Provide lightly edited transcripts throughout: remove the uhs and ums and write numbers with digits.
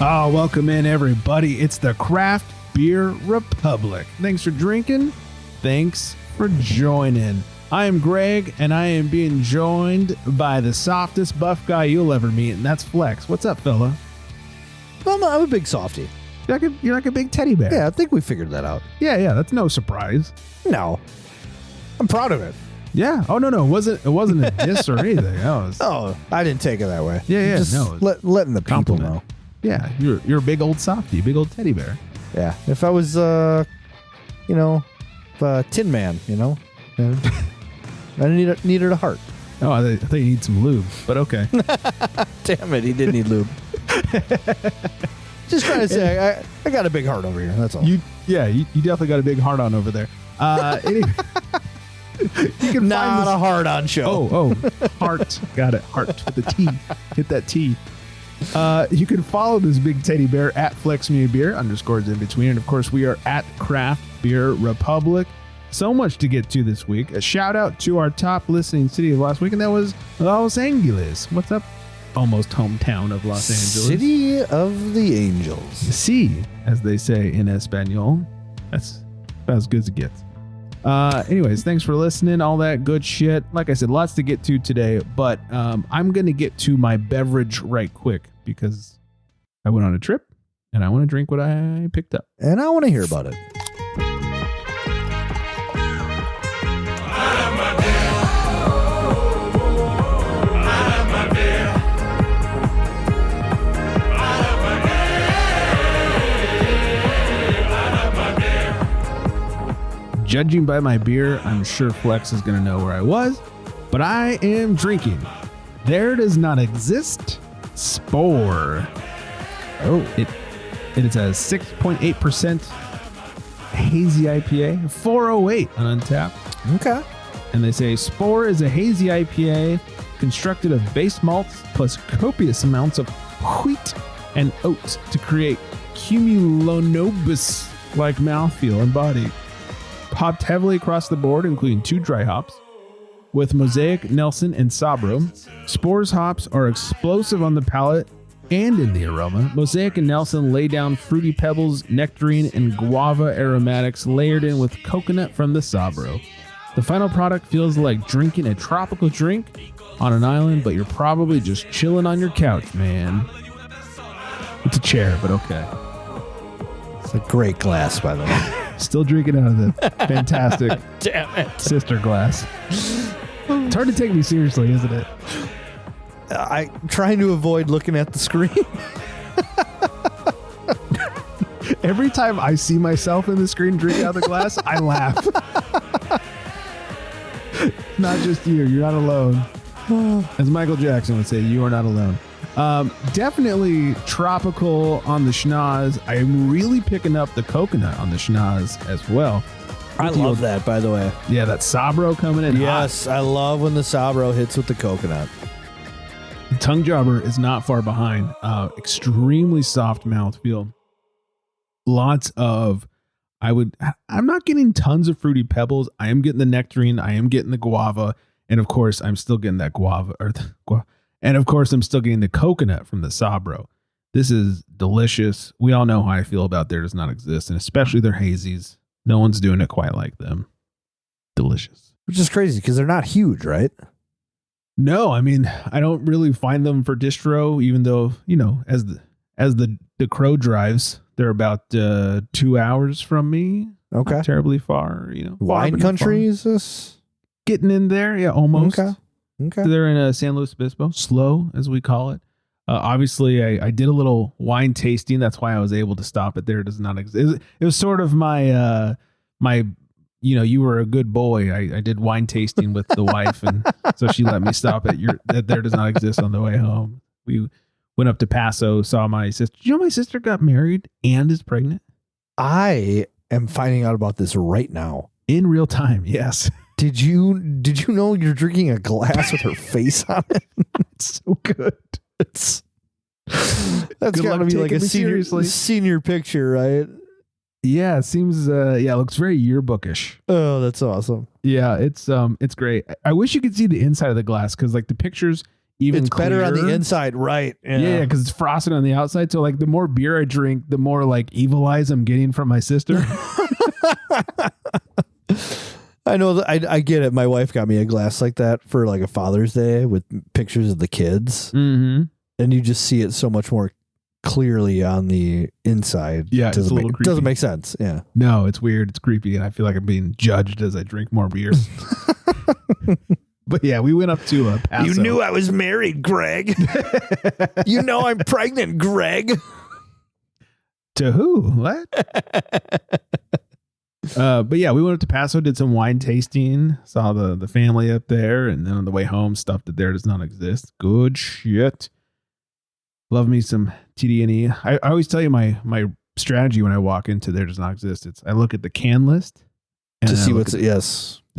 Oh, welcome in, everybody. It's the Craft Beer Republic. Thanks for drinking. Thanks for joining. I am Greg, and I am being joined by the softest buff guy you'll ever meet, and that's Flex. What's up, fella? I'm a big softie. You're like a big teddy bear. Yeah, I think we figured that out. Yeah, that's no surprise. No. I'm proud of it. Yeah. Oh, no. It wasn't a diss or anything. Oh, I didn't take it that way. Yeah. Just letting the people know. Yeah, you're a big old softie, big old teddy bear. Yeah. If I was, Tin Man, I needed a heart. Oh, I think you need some lube, but okay. Damn it, he did need lube. Just trying to say, I got a big heart over here. That's all. You definitely got a big heart on over there. Anyway, you can not a hard on show. Oh, heart. Got it. Heart with the T. Hit that T. You can follow this big teddy bear at FlexMeBeer _ in between. And of course, we are at Craft Beer Republic. So much to get to this week. A shout out to our top listening city of last week, and that was Los Angeles. What's up? Almost hometown of Los Angeles. City of the Angels. Sí, as they say in Espanol. That's about as good as it gets. Anyways, thanks for listening. All that good shit. Like I said, lots to get to today, but I'm going to get to my beverage right quick because I went on a trip and I want to drink what I picked up. And I want to hear about it. Judging by my beer, I'm sure Flex is going to know where I was, but I am drinking There Does Not Exist Spore. Oh, it is a 6.8% hazy IPA, 408 on Untappd. Okay. And they say Spore is a hazy IPA constructed of base malts plus copious amounts of wheat and oats to create cumulonimbus-like mouthfeel and body. Hopped heavily across the board, including 2 dry hops, with Mosaic, Nelson, and Sabro. Spore's hops are explosive on the palate and in the aroma. Mosaic and Nelson lay down fruity pebbles, nectarine, and guava aromatics layered in with coconut from the Sabro. The final product feels like drinking a tropical drink on an island, but you're probably just chilling on your couch, man. It's a chair, but okay. It's a great glass, by the way. Still drinking out of the fantastic Damn it. sister glass. It's hard to take me seriously, isn't it? I'm trying to avoid looking at the screen. Every time I see myself in the screen drinking out of the glass, I laugh. Not just you. You're not alone. As Michael Jackson would say, you are not alone. Definitely tropical on the schnoz. I'm really picking up the coconut on the schnoz as well. I love that, by the way. Yeah, that Sabro coming in. Yes, I love when the Sabro hits with the coconut. Tongue jobber is not far behind. Extremely soft mouthfeel. Lots of, I'm not getting tons of fruity pebbles. I am getting the nectarine. I am getting the guava. And of course, I'm still getting that and of course, I'm still getting the coconut from the Sabro. This is delicious. We all know how I feel about There Does Not Exist, and especially their hazies. No one's doing it quite like them. Delicious. Which is crazy because they're not huge, right? No, I mean, I don't really find them for distro, even though, as the crow drives, they're about 2 hours from me. Okay. Not terribly far, Wine country, is this? Getting in there, yeah, almost. Okay. They're in San Luis Obispo, slow as we call it. Obviously, I did a little wine tasting. That's why I was able to stop it. There Does Not Exist. It was sort of my you were a good boy. I did wine tasting with the wife, and so she let me stop at There Does Not Exist on the way home. We went up to Paso, saw my sister. You know, my sister got married and is pregnant. I am finding out about this right now. In real time, yes. Did you know you're drinking a glass with her face on it? It's so good. That's got to be like a senior picture, right? Yeah, it seems it looks very yearbookish. Oh, that's awesome. Yeah, it's great. I wish you could see the inside of the glass, because like the pictures even it's better on the clearer. inside, right? Yeah, because it's frosted on the outside. So like the more beer I drink, the more like evil eyes I'm getting from my sister. I know that I get it. My wife got me a glass like that for like a Father's Day with pictures of the kids, Mm-hmm. and you just see it so much more clearly on the inside. Yeah, it's a little creepy. Doesn't make sense. Yeah, No, it's weird. It's creepy, and I feel like I'm being judged as I drink more beer. But yeah, we went up to Paso. You knew I was married, Greg. You know I'm pregnant, Greg. To who? What? But yeah, we went up to Paso, did some wine tasting, saw the family up there, and then on the way home, stuff that there does not exist. Good shit. Love me some TD&E. I always tell you my strategy when I walk into there does not exist. It's I look at the can list to see what's and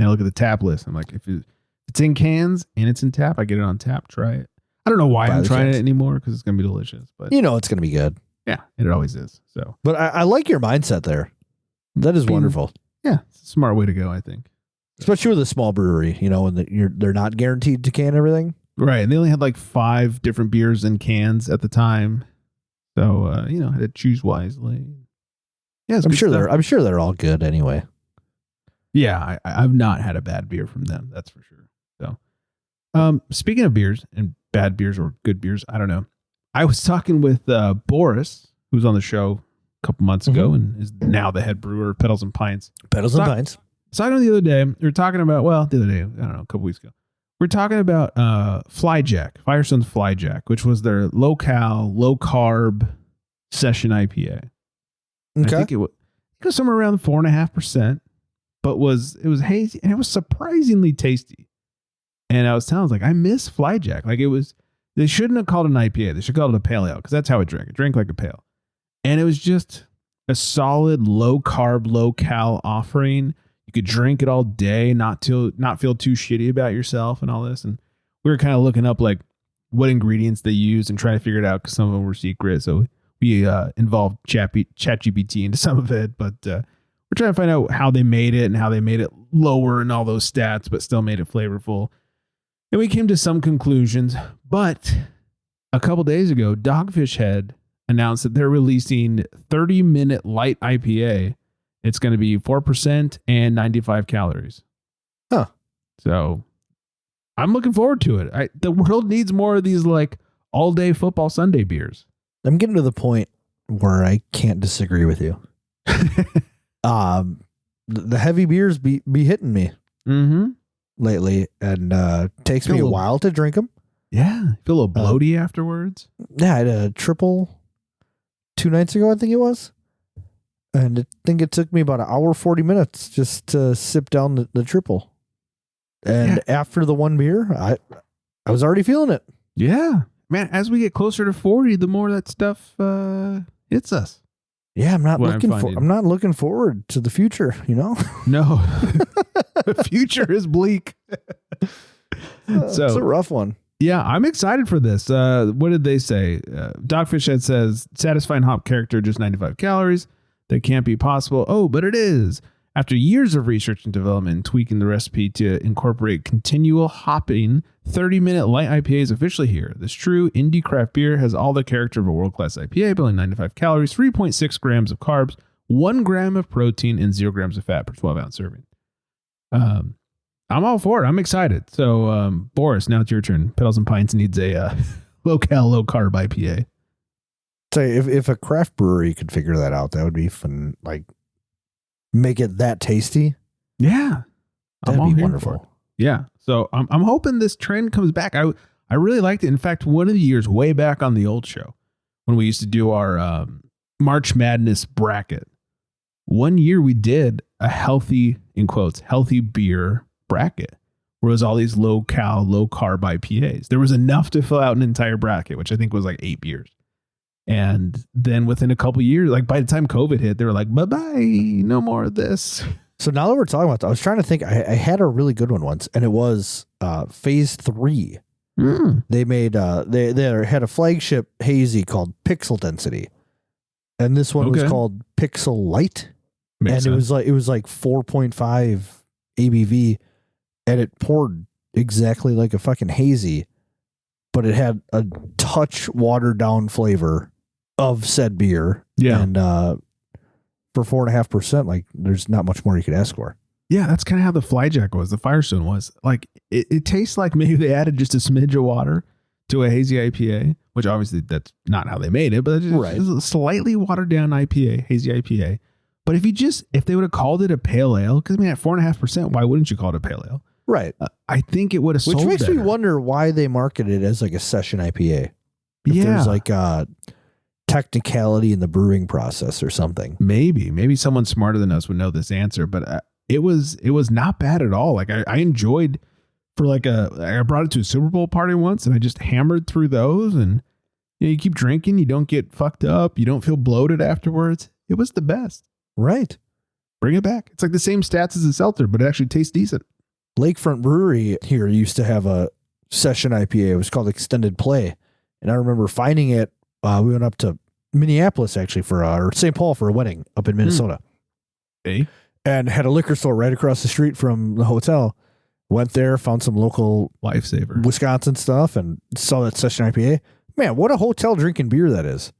I look at the tap list. I'm like, if it's in cans and it's in tap, I get it on tap. Try it. I don't know why I'm trying it anymore because it's gonna be delicious, but you know it's gonna be good. Yeah, and it always is. So, but I like your mindset there. That is wonderful. Yeah, it's a smart way to go, I think. Especially with a small brewery, you know, and they're not guaranteed to can everything. Right, and they only had like 5 different beers in cans at the time, so I had to choose wisely. Yeah, I'm sure they're all good anyway. Yeah, I've not had a bad beer from them. That's for sure. So, speaking of beers and bad beers or good beers, I don't know. I was talking with Boris, who was on the show a couple months ago and is now the head brewer of Pedals and Pints. Pedals and Pints. So I know the other day, we were talking about, the other day, I don't know, a couple weeks ago. We're talking about Firestone's Flyjack, which was their low-cal, low-carb session IPA. Okay. I think it was somewhere around 4.5%, but it was hazy and it was surprisingly tasty. And I was like, I miss Flyjack. Like they shouldn't have called it an IPA. They should call it a pale ale because that's how it drank. It drank like a pale. And it was just a solid low-carb, low-cal offering. You could drink it all day, not feel too shitty about yourself and all this. And we were kind of looking up like what ingredients they use and trying to figure it out because some of them were secret. So we involved ChatGPT into some of it, but we're trying to find out how they made it and how they made it lower in all those stats, but still made it flavorful. And we came to some conclusions. But a couple days ago, Dogfish Head announced that they're releasing 30-minute light IPA. It's going to be 4% and 95 calories. Huh. So I'm looking forward to it. The world needs more of these like all day football Sunday beers. I'm getting to the point where I can't disagree with you. The heavy beers be hitting me lately, and takes me a while to drink them. Yeah. Feel a little bloaty afterwards. Yeah. I had a triple 2 nights ago, I think it was. And I think it took me about 1 hour, 40 minutes just to sip down the triple. And after the one beer, I was already feeling it. Yeah. Man, as we get closer to 40, the more that stuff hits us. Yeah, I'm not looking forward to the future, you know? No. The future is bleak. It's a rough one. Yeah, I'm excited for this. What did they say? Dogfish Head says, satisfying hop character, just 95 calories. That can't be possible. Oh, but it is. After years of research and development and tweaking the recipe to incorporate continual hopping, 30-minute light IPA is officially here. This true indie craft beer has all the character of a world-class IPA, but only 95 calories, 3.6 grams of carbs, 1 gram of protein, and 0 grams of fat per 12-ounce serving. I'm all for it. I'm excited. So, Boris, now it's your turn. Pedals and Pints needs a low-cal, low-carb IPA. Say, if a craft brewery could figure that out, that would be fun. Like, make it that tasty. Yeah, that'd be wonderful. Yeah, so I'm hoping this trend comes back. I really liked it. In fact, one of the years way back on the old show when we used to do our March Madness bracket, one year we did a healthy, in quotes, healthy beer bracket. Where it was all these low cal, low carb IPAs. There was enough to fill out an entire bracket, which I think was like 8 beers. And then within a couple years, like by the time COVID hit, they were like, bye-bye, no more of this. So now that we're talking about that, I was trying to think, I had a really good one once, and it was Phase 3. They made, they had a flagship hazy called Pixel Density. And this one was called Pixel Light. Makes sense. It was like 4.5 ABV, and it poured exactly like a fucking hazy. but it had a touch watered down flavor of said beer. Yeah. And for 4.5%, like there's not much more you could ask for. Yeah, that's kind of how the Flyjack was. The Firestone was like it tastes like maybe they added just a smidge of water to a hazy IPA, which obviously that's not how they made it, but it's just a slightly watered down IPA, hazy IPA. But if they would have called it a pale ale, because I mean at 4.5%, why wouldn't you call it a pale ale? Right. I think it would have sold Which makes better. me wonder why they market it as like a session IPA. If there's like a technicality in the brewing process or something. Maybe someone smarter than us would know this answer, but it was not bad at all. Like I enjoyed I brought it to a Super Bowl party once and I just hammered through those, and you keep drinking, you don't get fucked up, you don't feel bloated afterwards. It was the best. Right. Bring it back. It's like the same stats as a seltzer, but it actually tastes decent. Lakefront Brewery here used to have a session IPA. It was called Extended Play. And I remember finding it. We went up to Minneapolis actually or St. Paul for a wedding up in Minnesota. Hey. And had a liquor store right across the street from the hotel. Went there, found some local Lifesaver Wisconsin stuff and saw that session IPA. Man, what a hotel drinking beer that is.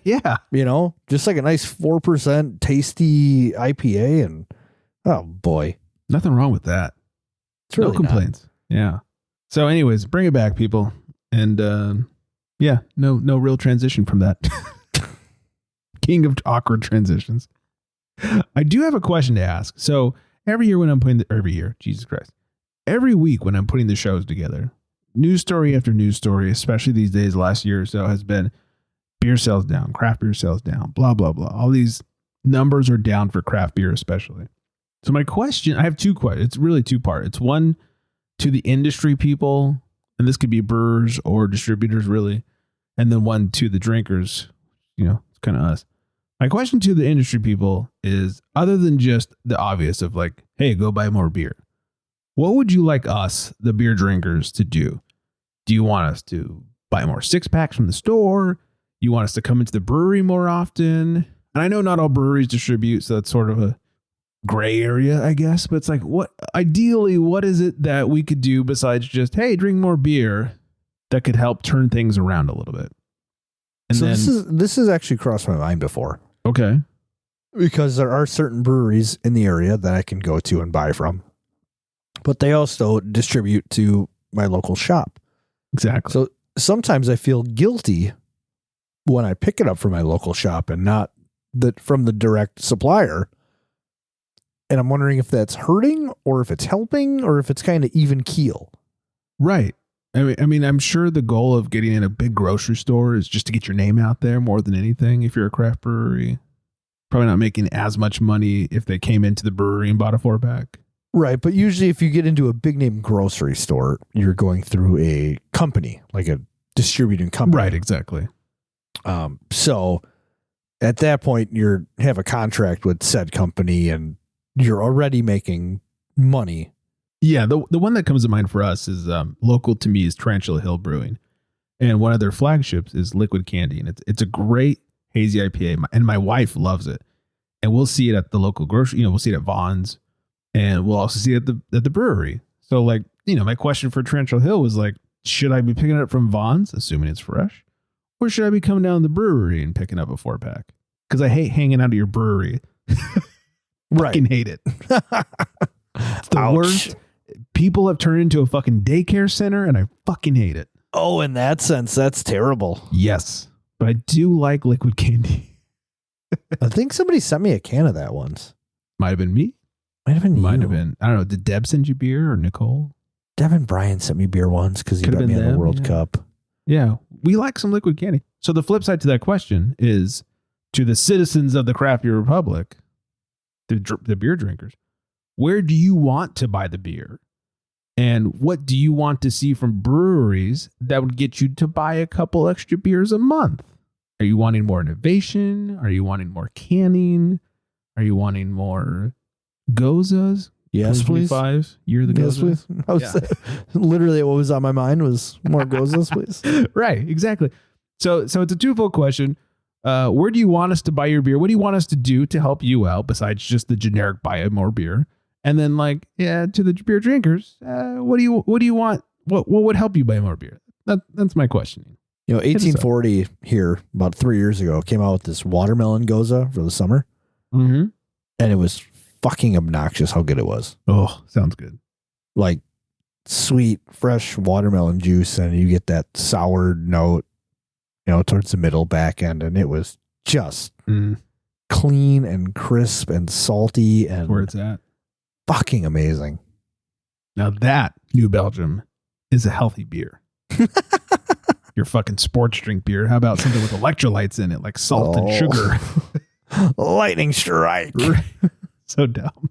Yeah. Just like a nice 4% tasty IPA. And oh boy. Nothing wrong with that. It's really no complaints. Yeah. So anyways, bring it back, people. And no real transition from that. King of awkward transitions. I do have a question to ask. So every week when I'm putting the shows together, news story after news story, especially these days, last year or so, has been beer sales down, craft beer sales down, blah, blah, blah. All these numbers are down for craft beer, especially. So my question, I have two questions. It's really two-part. It's one to the industry people, and this could be brewers or distributors, really. And then one to the drinkers, it's kind of us. My question to the industry people is, other than just the obvious of like, hey, go buy more beer, what would you like us, the beer drinkers, to do? Do you want us to buy more 6-packs from the store? You want us to come into the brewery more often? And I know not all breweries distribute, so that's sort of a gray area, I guess. But it's like, what is it that we could do besides just, hey, drink more beer, that could help turn things around a little bit? And so this has actually crossed my mind before. Okay. Because there are certain breweries in the area that I can go to and buy from. But they also distribute to my local shop. Exactly. So sometimes I feel guilty when I pick it up from my local shop and not from the direct supplier. And I'm wondering if that's hurting or if it's helping or if it's kind of even keel. Right. I mean, I'm sure the goal of getting in a big grocery store is just to get your name out there more than anything. If you're a craft brewery, probably not making as much money if they came into the brewery and bought a 4-pack. Right. But usually if you get into a big name grocery store, you're going through a company, like a distributing company. Right. Exactly. So at that point, you have a contract with said company and you're already making money. Yeah, the one that comes to mind for us is local to me is Tarantula Hill Brewing, and one of their flagships is Liquid Candy, and it's a great hazy IPA, and my wife loves it. And we'll see it at the local grocery, we'll see it at Vaughn's, and we'll also see it at the brewery. So like, my question for Tarantula Hill was like, should I be picking it up from Vaughn's, assuming it's fresh, or should I be coming down to the brewery and picking up a 4-pack? Because I hate hanging out at your brewery. Right. Fucking hate it. It's the Ouch. worst. People have turned into a fucking daycare center, and I fucking hate it. Oh, in that sense, that's terrible. Yes, but I do like Liquid Candy. I think somebody sent me a can of that once. Might have been me. Might have been Might you. have been. I don't know. Did Deb send you beer or Nicole? Devin Bryan sent me beer once because he Could've bet me been on the them, World yeah. Cup. Yeah, we like some Liquid Candy. So the flip side to that question is, to the citizens of the craft beer republic, the beer drinkers, where do you want to buy the beer? And what do you want to see from breweries that would get you to buy a couple extra beers a month? Are you wanting more innovation? Are you wanting more canning? Are you wanting more gozas? Yes, please. 2025, Year of the Yes, Goza. please. Literally what was on my mind was more gozas, please. Right, exactly. So it's a twofold question. Where do you want us to buy your beer? What do you want us to do to help you out besides just the generic buy more beer? And then to the beer drinkers, what do you want? What would help you buy more beer? That's my questioning. 1840 here about 3 years ago came out with this watermelon gose for the summer. Mm-hmm. And it was fucking obnoxious how good it was. Oh, sounds good. Like sweet, fresh watermelon juice, and you get that sour note, towards the middle back end, and it was just clean and crisp and salty and where it's at. Fucking amazing. Now that, New Belgium, is a healthy beer. Your fucking sports drink beer. How about something with electrolytes in it, like salt and sugar? Lightning strike. So dumb.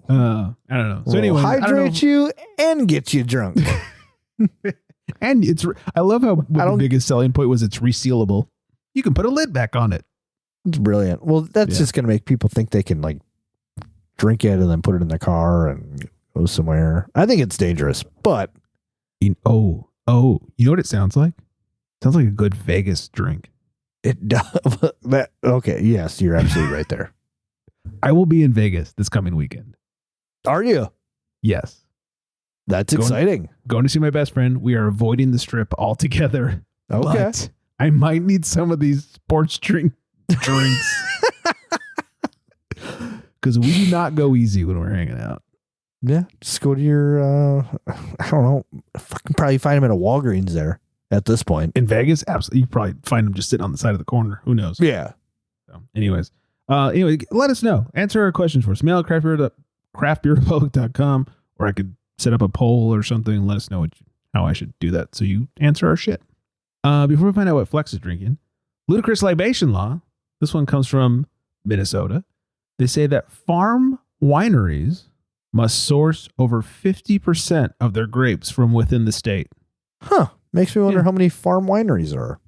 I don't know. So anyway, hydrate you and get you drunk. And I love how the biggest selling point was it's resealable. You can put a lid back on it. It's brilliant. Well, that's just going to make people think they can drink it and then put it in their car and go somewhere. I think it's dangerous, but you know what it sounds like? It sounds like a good Vegas drink. It does. Okay, yes, you're absolutely right there. I will be in Vegas this coming weekend. Are you? Yes. That's exciting. Going to see my best friend. We are avoiding the strip altogether. Okay. But I might need some of these sports drinks. Because we do not go easy when we're hanging out. Yeah, just go to your, I don't know, fucking probably find them at a Walgreens there at this point. In Vegas, absolutely. You probably find them just sitting on the side of the corner. Who knows? Yeah. So, anyways, let us know. Answer our questions for us. Mail at craftbeerrepublic.com, or I could set up a poll or something and let us know how I should do that so you answer our shit. Before we find out what Flex is drinking, Ludicrous Libation Law. This one comes from Minnesota. They say that farm wineries must source over 50% of their grapes from within the state. Huh. Makes me wonder how many farm wineries there are.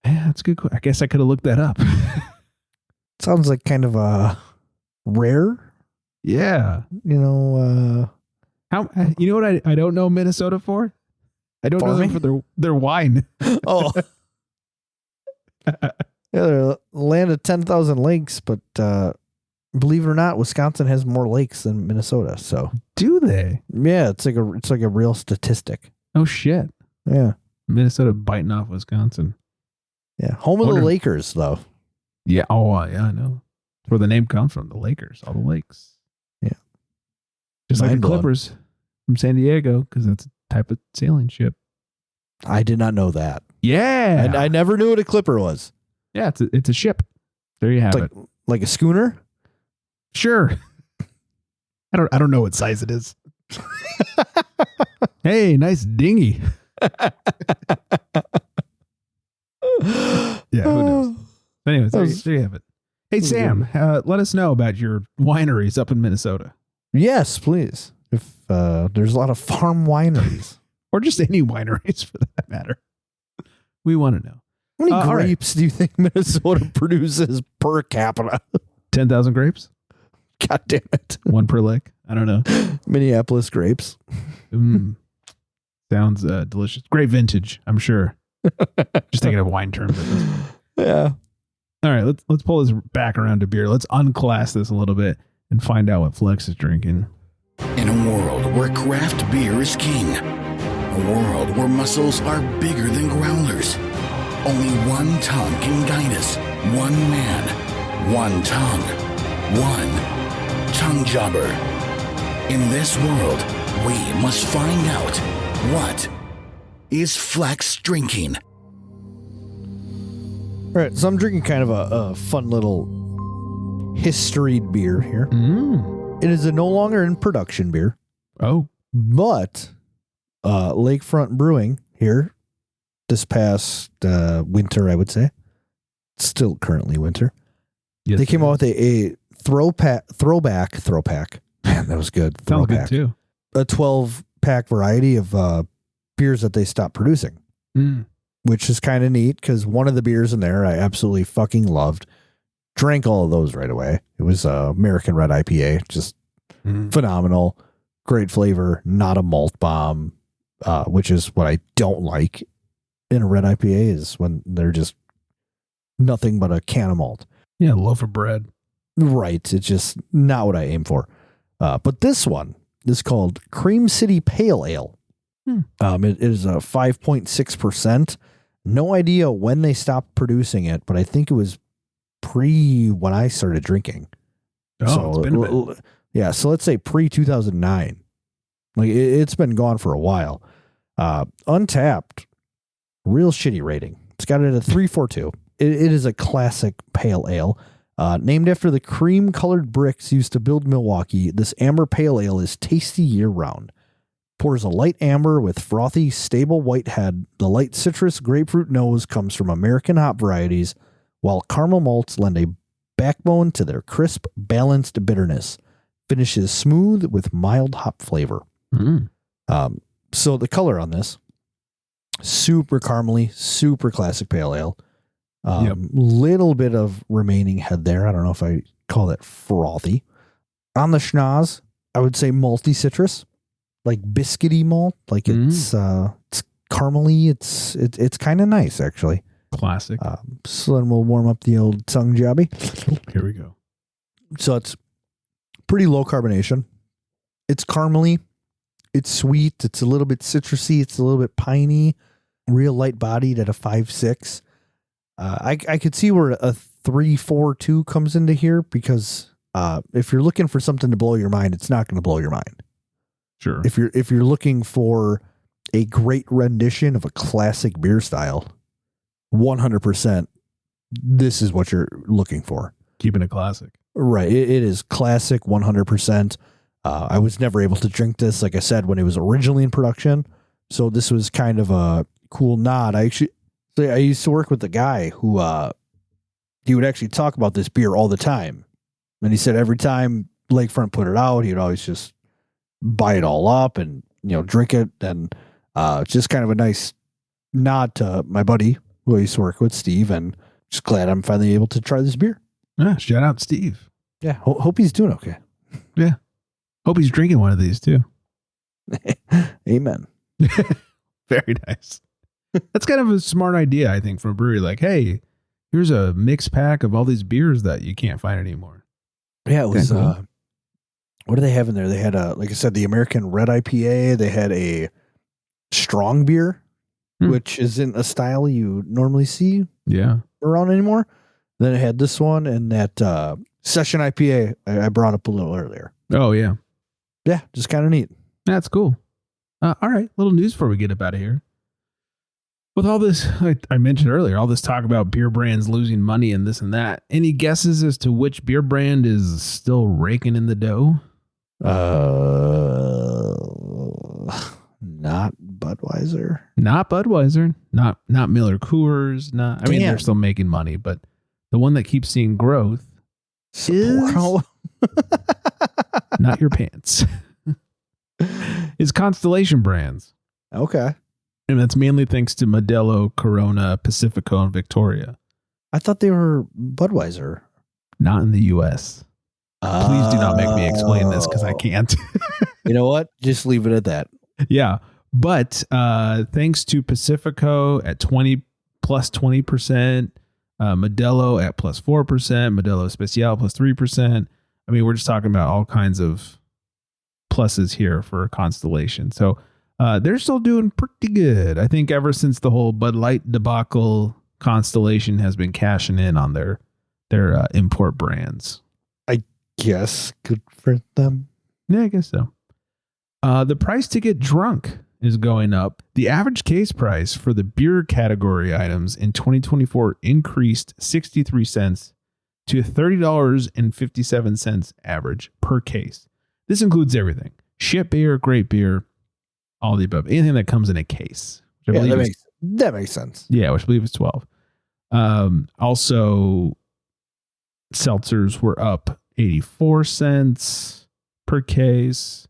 Yeah, that's a good question. I guess I could have looked that up. Sounds like kind of rare. Yeah. How? You know what I don't know Minnesota for? I don't know them for their wine. Oh. Yeah, they're a land of 10,000 lakes, but believe it or not, Wisconsin has more lakes than Minnesota. So do they? Yeah, it's like a real statistic. Oh shit. Yeah. Minnesota biting off Wisconsin. Yeah. Home of the Lakers, though. Yeah. Oh, yeah, I know. That's where the name comes from. The Lakers, all the lakes. Yeah. Just like the Clippers from San Diego, because that's a type of sailing ship. I did not know that. Yeah. And I never knew what a Clipper was. Yeah, it's a ship. There you have it. Like a schooner? Sure. I don't know what size it is. Hey, nice dinghy. Yeah, who knows? Anyways, there you have it. Hey, Sam, let us know about your wineries up in Minnesota. Yes, please. If there's a lot of farm wineries. Or just any wineries for that matter. We want to know. How many grapes do you think Minnesota produces per capita? 10,000 grapes? God damn it. One per lake? I don't know. Minneapolis grapes. Sounds delicious. Great vintage, I'm sure. Just thinking of wine terms at this point. Yeah. All right, let's pull this back around to beer. Let's unclass this a little bit and find out what Flex is drinking. In a world where craft beer is king, a world where muscles are bigger than growlers, only one tongue can guide us. One man, one tongue, one tongue jobber. In this world, we must find out what is Flex drinking. All right, so I'm drinking kind of a fun little historied beer here. It is a no longer in production beer. Oh. But Lakefront Brewing here this past winter, I would say. It's still currently winter. Yes, they came out with a throwback. Man, that was good. Sounds good too. A 12-pack variety of beers that they stopped producing. Which is kind of neat because one of the beers in there I absolutely fucking loved. Drank all of those right away. It was American Red IPA. Just phenomenal. Great flavor. Not a malt bomb, which is what I don't like in a red IPA is when they're just nothing but a can of malt. Yeah, loaf of bread. Right. It's just not what I aim for. But this one is called Cream City Pale Ale. It is a 5.6%. No idea when they stopped producing it, but I think it was pre when I started drinking. Oh, it's been a bit. Yeah, so let's say pre 2009. Like it's been gone for a while. Untapped, real shitty rating. It's got it at a 3.42. It is a classic pale ale. Named after the cream-colored bricks used to build Milwaukee, this amber pale ale is tasty year-round. Pours a light amber with frothy, stable white head. The light citrus grapefruit nose comes from American hop varieties, while caramel malts lend a backbone to their crisp, balanced bitterness. Finishes smooth with mild hop flavor. So the color on this, super caramely, super classic pale ale. Little bit of remaining head there. I don't know if I call that frothy. On the schnoz, I would say malty citrus, like biscuity malt. Like it's caramely. It's kind of nice actually. Classic. So then we'll warm up the old tongue jobby. Here we go. So it's pretty low carbonation. It's caramely. It's sweet. It's a little bit citrusy. It's a little bit piney. Real light bodied at a 5.6. I could see where a 3.42 comes into here because if you're looking for something to blow your mind, it's not going to blow your mind. Sure. If you're looking for a great rendition of a classic beer style, 100%, this is what you're looking for. Keeping it classic. Right. It is classic 100%. I was never able to drink this, like I said, when it was originally in production. So this was kind of a cool nod. I used to work with a guy who he would actually talk about this beer all the time. And he said every time Lakefront put it out, he'd always just buy it all up and, drink it. And just kind of a nice nod to my buddy who I used to work with, Steve, and just glad I'm finally able to try this beer. Yeah, shout out Steve. Yeah, hope he's doing okay. Yeah. Hope he's drinking one of these too. Amen. Very nice. That's kind of a smart idea, I think, from a brewery. Like, hey, here's a mixed pack of all these beers that you can't find anymore. Yeah, it was. Cool. What do they have in there? They had like I said, the American Red IPA. They had a strong beer, which isn't a style you normally see around anymore. Then it had this one and that session IPA I brought up a little earlier. Oh, yeah. Yeah, just kind of neat. That's cool. All right, little news before we get up out of here. With all this, like I mentioned earlier, all this talk about beer brands losing money and this and that, any guesses as to which beer brand is still raking in the dough? Not Budweiser. Not Budweiser. Not Miller Coors. I mean, they're still making money, but the one that keeps seeing growth is not your pants. Is Constellation Brands. Okay. And that's mainly thanks to Modelo, Corona, Pacifico, and Victoria. I thought they were Budweiser. Not in the U.S. Please do not make me explain this because I can't. You know what? Just leave it at that. Yeah. But thanks to Pacifico at plus 20%, Modelo at plus 4%, Modelo Especial plus 3%. I mean, we're just talking about all kinds of pluses here for Constellation. So they're still doing pretty good. I think ever since the whole Bud Light debacle, Constellation has been cashing in on their import brands. I guess good for them. Yeah, I guess so. The price to get drunk is going up. The average case price for the beer category items in 2024 increased 63 cents to $30.57 average per case. This includes everything: shit beer, great beer, all the above. Anything that comes in a case. That makes sense. Yeah, which I believe is 12. Also, seltzers were up 84 cents per case.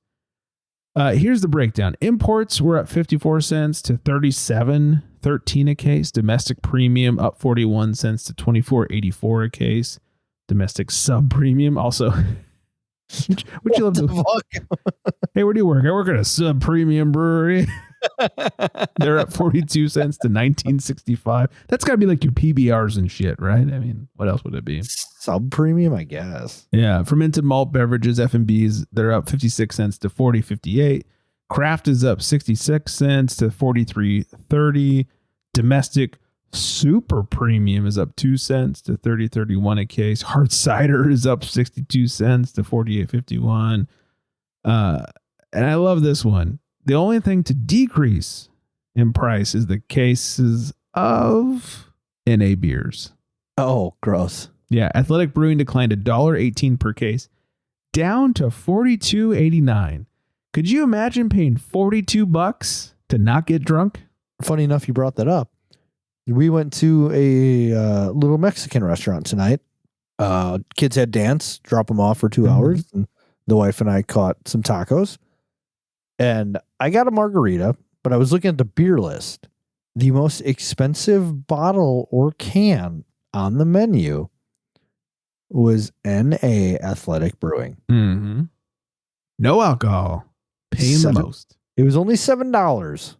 Here's the breakdown. Imports were up 54 cents to 37.13 a case. Domestic premium up 41 cents to 24.84 a case. Domestic sub premium also. Would you love to? Hey, where do you work? I work at a sub premium brewery. They're up 42 cents to 19.65. That's got to be like your PBRs and shit, right? I mean, what else would it be? Sub premium, I guess. Yeah, fermented malt beverages, F&Bs, they're up 56 cents to 40.58. Craft is up 66 cents to 43.30. Domestic super premium is up 2 cents to 30.31 a case. Hard cider is up 62 cents to 48.51. And I love this one. The only thing to decrease in price is the cases of NA beers. Oh, gross. Yeah, Athletic Brewing declined $1.18 per case, down to $42.89. Could you imagine paying $42 to not get drunk? Funny enough, you brought that up. We went to a little Mexican restaurant tonight. Kids had dance, drop them off for 2 hours. And the wife and I caught some tacos. And I got a margarita, but I was looking at the beer list. The most expensive bottle or can on the menu was NA Athletic Brewing. Mm-hmm. No alcohol. Paying the most. It was only $7.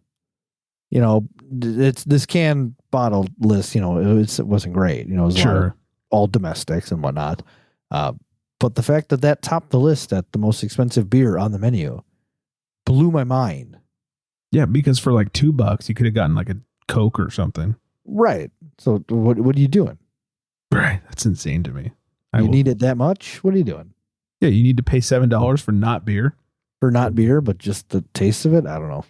You know, it's this can bottle list, you know, it wasn't great. You know, it was sure. All domestics and whatnot. But the fact that topped the list at the most expensive beer on the menu blew my mind. Yeah, because for like $2, you could have gotten like a Coke or something. Right. So what are you doing? Right. That's insane to me. You need it that much? What are you doing? Yeah, you need to pay $7 for not beer. For not beer, but just the taste of it? I don't know.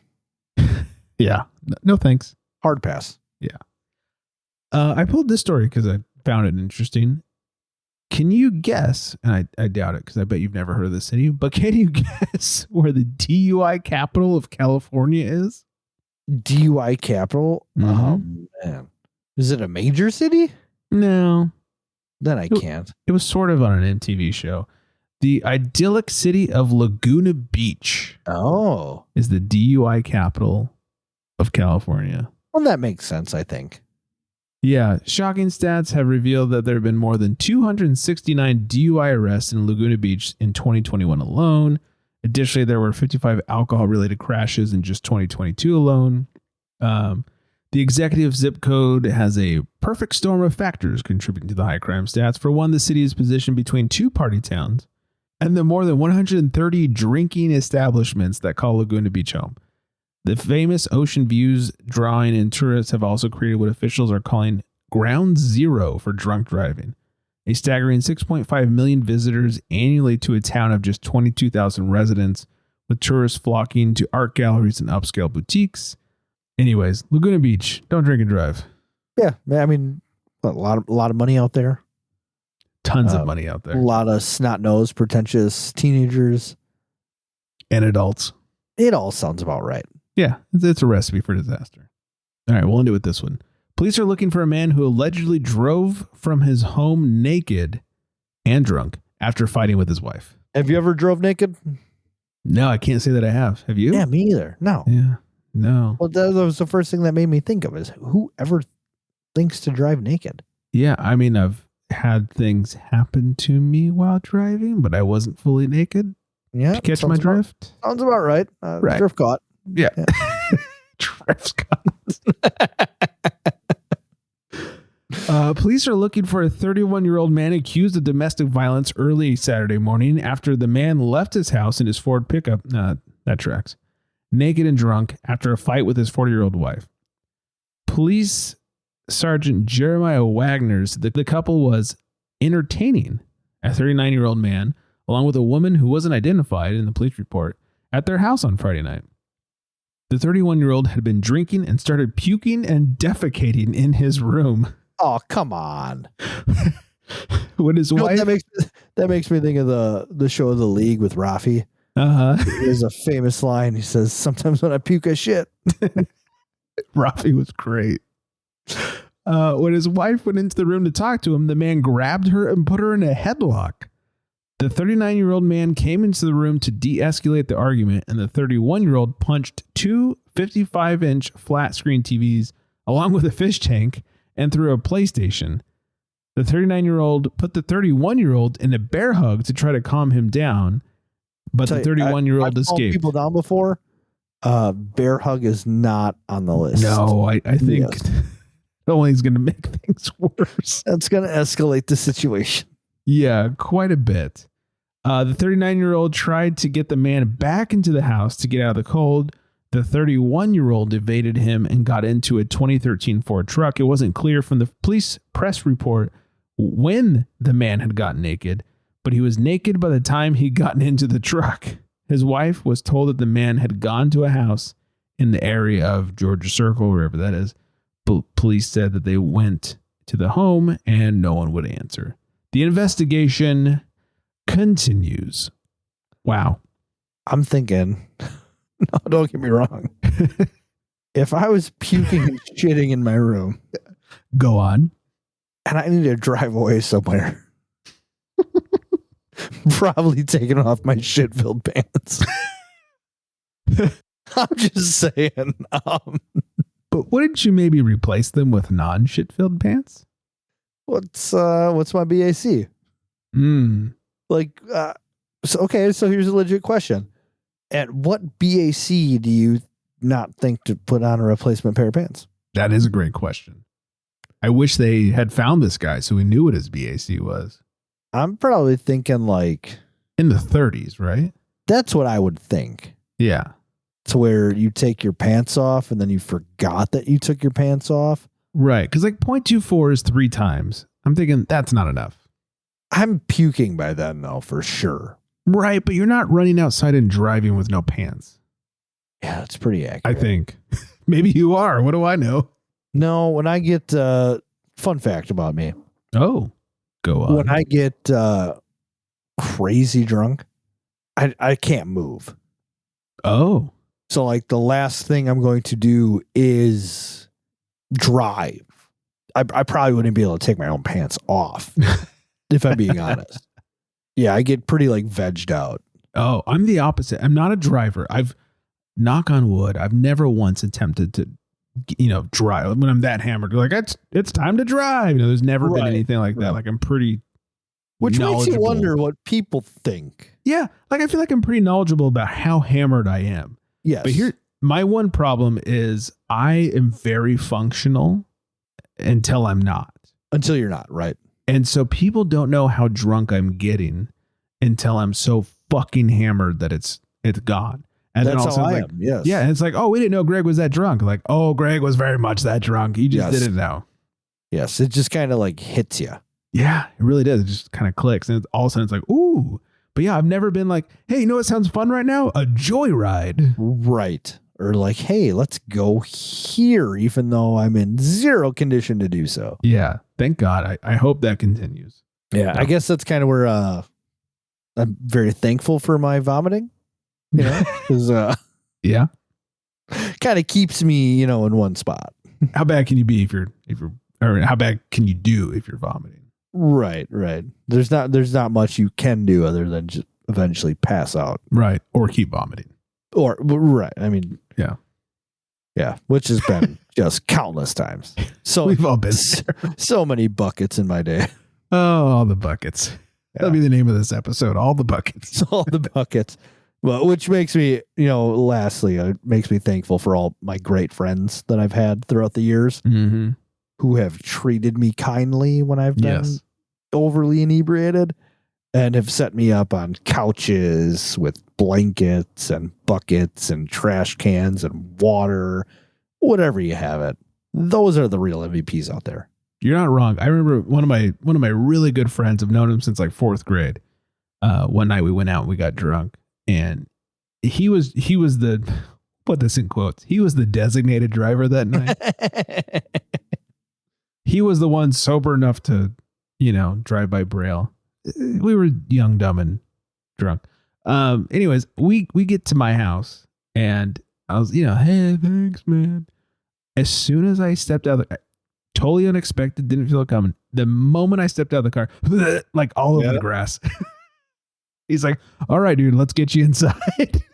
Yeah. No thanks. Hard pass. Yeah. I pulled this story because I found it interesting. Can you guess, and I doubt it because I bet you've never heard of this city, but can you guess where the DUI capital of California is? DUI capital? Mm-hmm. Oh, man. Is it a major city? No. Then I can't. It was sort of on an MTV show. The idyllic city of Laguna Beach. Oh. Is the DUI capital of California. Well, that makes sense, I think. Yeah. Shocking stats have revealed that there have been more than 269 DUI arrests in Laguna Beach in 2021 alone. Additionally, there were 55 alcohol-related crashes in just 2022 alone. The executive zip code has a perfect storm of factors contributing to the high crime stats. For one, the city is positioned between two party towns and the more than 130 drinking establishments that call Laguna Beach home. The famous ocean views drawing in tourists have also created what officials are calling ground zero for drunk driving. A staggering 6.5 million visitors annually to a town of just 22,000 residents, with tourists flocking to art galleries and upscale boutiques. Anyways, Laguna Beach, don't drink and drive. Yeah, I mean, a lot of money out there. Tons of money out there. A lot of snot-nosed, pretentious teenagers. And adults. It all sounds about right. Yeah, it's a recipe for disaster. All right, we'll end it with this one. Police are looking for a man who allegedly drove from his home naked and drunk after fighting with his wife. Have you ever drove naked? No, I can't say that I have. Have you? Yeah, me either. No. Yeah, no. Well, that was the first thing that made me think of is whoever thinks to drive naked? Yeah, I mean, I've had things happen to me while driving, but I wasn't fully naked. Yeah. Did you catch my drift? Sounds about right. Right. Drift caught. Yeah. Drift caught. Police are looking for a 31-year-old man accused of domestic violence early Saturday morning after the man left his house in his Ford pickup. That tracks. Naked and drunk after a fight with his 40-year-old wife. Police Sergeant Jeremiah Wagner said that the couple was entertaining a 39-year-old man along with a woman who wasn't identified in the police report at their house on Friday night. The 31-year-old had been drinking and started puking and defecating in his room. Oh, come on. When his wife... That makes me think of the show The League with Rafi. Uh-huh. There's a famous line. He says, sometimes when I puke, I shit. Rafi was great. When his wife went into the room to talk to him, the man grabbed her and put her in a headlock. The 39-year-old man came into the room to de-escalate the argument, and the 31-year-old punched two 55-inch flat-screen TVs along with a fish tank and threw a PlayStation. The 39-year-old put the 31-year-old in a bear hug to try to calm him down, but the 31-year-old escaped. I've people down before. Bear hug is not on the list. No, I think it only is going to make things worse. That's going to escalate the situation. Yeah, quite a bit. The 39-year-old tried to get the man back into the house to get out of the cold. The 31-year-old evaded him and got into a 2013 Ford truck. It wasn't clear from the police press report when the man had gotten naked, but he was naked by the time he'd gotten into the truck. His wife was told that the man had gone to a house in the area of Georgia Circle, wherever that is. Police said that they went to the home and no one would answer. The investigation continues. Wow. I'm thinking, no, don't get me wrong. If I was puking and shitting in my room, go on, and I need to drive away somewhere, probably taking off my shit-filled pants. I'm just saying. But wouldn't you maybe replace them with non-shit-filled pants? What's my BAC? Like, so here's a legit question. At what BAC do you not think to put on a replacement pair of pants? That is a great question. I wish they had found this guy so we knew what his BAC was. I'm probably thinking like in the 30s, right? That's what I would think. Yeah. To where you take your pants off and then you forgot that you took your pants off. Right. Because like 0.24 is 3 times. I'm thinking that's not enough. I'm puking by then, though, for sure. Right. But you're not running outside and driving with no pants. Yeah, that's pretty accurate. I think. Maybe you are. What do I know? No, when I get fun fact about me. Oh, go on. When I get crazy drunk, I can't move. Oh. So like the last thing I'm going to do is drive. I probably wouldn't be able to take my own pants off if I'm being honest. Yeah, I get pretty like vegged out. Oh, I'm the opposite. I'm not a driver. Knock on wood, I've never once attempted to, drive. When I'm that hammered, like it's time to drive. There's never been anything like that. Like I'm pretty Which makes you knowledgeable. wonder what people think. Yeah, like I feel like I'm pretty knowledgeable about how hammered I am. Yes. But here, my one problem is I am very functional until I'm not. Until you're not, right? And so people don't know how drunk I'm getting until I'm so fucking hammered that it's gone. And that's then also how I like, am. Yes. Yeah, and it's like, oh, we didn't know Greg was that drunk. Like, oh, Greg was very much that drunk. You just didn't know. Yes, it just kind of like hits you. Yeah, it really does. It just kind of clicks, and all of a sudden it's like, ooh. But yeah, I've never been like, hey, you know what sounds fun right now? A joyride. Right. Or like, hey, let's go here, even though I'm in zero condition to do so. Yeah. Thank God. I hope that continues. Yeah. I guess that's kind of where I'm very thankful for my vomiting. Because yeah. Kind of keeps me, in one spot. How bad can you be if you're or how bad can you do if you're vomiting? Right. There's not much you can do other than just eventually pass out. Right. Or keep vomiting. Or right. I mean, yeah. Yeah. Which has been just countless times. So we've all been there. So many buckets in my day. Oh, all the buckets. Yeah. That'll be the name of this episode. All the buckets. All the buckets. Well, which makes me, lastly, it makes me thankful for all my great friends that I've had throughout the years who have treated me kindly when I've been overly inebriated and have set me up on couches with blankets and buckets and trash cans and water, whatever you have it. Those are the real MVPs out there. You're not wrong. I remember one of my really good friends. I've known him since like 4th grade. One night we went out and we got drunk. And he was the, put this in quotes, he was the designated driver that night. He was the one sober enough to, drive by Braille. We were young, dumb, and drunk. Anyways, we get to my house and I was, hey, thanks, man. As soon as I stepped out of the totally unexpected, didn't feel it coming. The moment I stepped out of the car, like all over the grass. He's like, all right, dude, let's get you inside.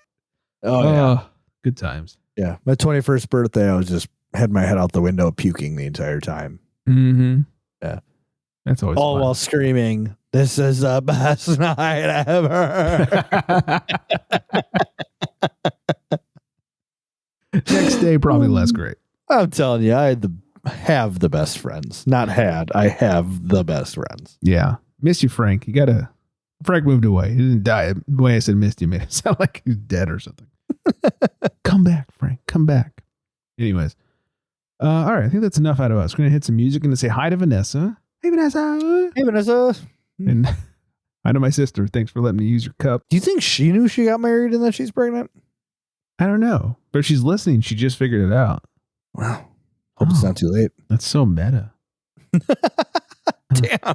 Yeah. Good times. Yeah. My 21st birthday, I was just had my head out the window puking the entire time. Mm-hmm. Yeah. That's always all fun. while screaming, this is the best night ever. Next day, probably less great. I'm telling you, I have the best friends. Not had, I have the best friends. Yeah. Miss you, Frank. You gotta Frank moved away. He didn't die. The way I said Misty made it sound like he's dead or something. Come back, Frank. Come back. Anyways. All right. I think that's enough out of us. We're going to hit some music and say hi to Vanessa. Hey, Vanessa. Hey, Vanessa. And hi to my sister. Thanks for letting me use your cup. Do you think she knew she got married and that she's pregnant? I don't know. But if she's listening, she just figured it out. Wow. Hope it's not too late. That's so meta. Damn.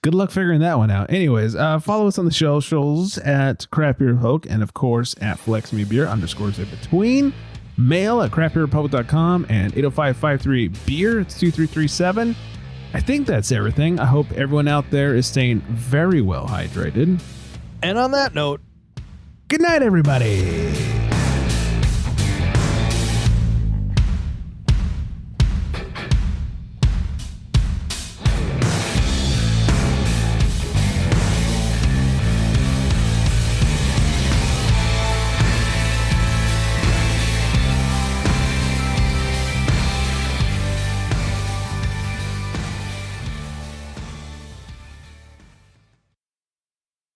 Good luck figuring that one out. Anyways, follow us on the socials at Craft Beer Folk and, of course, at FlexMeBeer _ in between. Mail at craftbeerrepublic.com and 805-53-BEER. It's 2337. I think that's everything. I hope everyone out there is staying very well hydrated. And on that note, good night, everybody.